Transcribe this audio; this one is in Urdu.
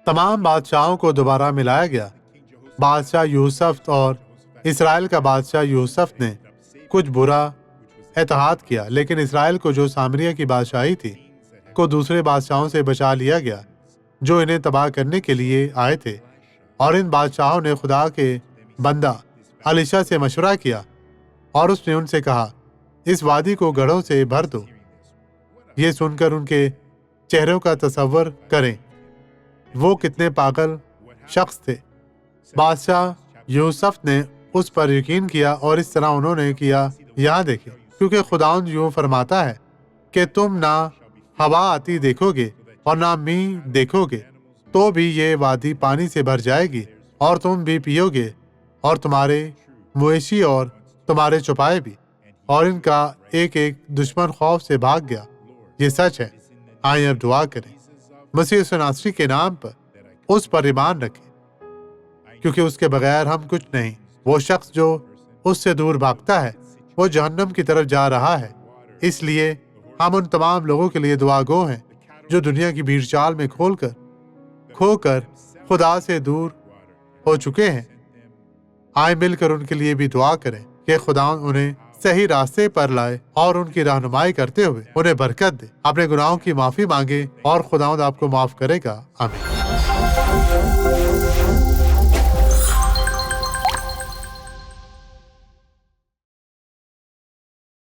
تمام بادشاہوں کو دوبارہ ملایا گیا۔ بادشاہ یوسف اور اسرائیل کا بادشاہ یوسف نے کچھ برا اتحاد کیا، لیکن اسرائیل کو جو سامریہ کی بادشاہی تھی کو دوسرے بادشاہوں سے بچا لیا گیا جو انہیں تباہ کرنے کے لیے آئے تھے۔ اور ان بادشاہوں نے خدا کے بندہ الیشا سے مشورہ کیا اور اس نے ان سے کہا، اس وادی کو گڑھوں سے بھر دو۔ یہ سن کر ان کے چہروں کا تصور کریں، وہ کتنے پاگل شخص تھے۔ بادشاہ یوسف نے اس پر یقین کیا اور اس طرح انہوں نے کیا۔ یہاں دیکھیں، کیونکہ خداوند یوں فرماتا ہے کہ تم نہ ہوا آتی دیکھو گے اور نہ میںہ دیکھو گے، تو بھی یہ وادی پانی سے بھر جائے گی اور تم بھی پیو گے اور تمہارے مویشی اور تمہارے چوپائے بھی، اور ان کا ایک ایک دشمن خوف سے بھاگ گیا۔ یہ سچ ہے۔ آئیں اب دعا کریں۔ مسیح یسوع ناصری کے نام پر اس پر ایمان رکھیں، کیونکہ اس کے بغیر ہم کچھ نہیں۔ وہ شخص جو اس سے دور بھاگتا ہے وہ جہنم کی طرف جا رہا ہے۔ اس لیے ہم ان تمام لوگوں کے لیے دعا گو ہیں جو دنیا کی بھیڑ چال میں کھو کر خدا سے دور ہو چکے ہیں۔ آئیں مل کر ان کے لیے بھی دعا کریں کہ خدا انہیں صحیح راستے پر لائے اور ان کی رہنمائی کرتے ہوئے انہیں برکت دے۔ اپنے گناہوں کی معافی مانگے اور خداوند آپ کو معاف کرے گا۔ آمین۔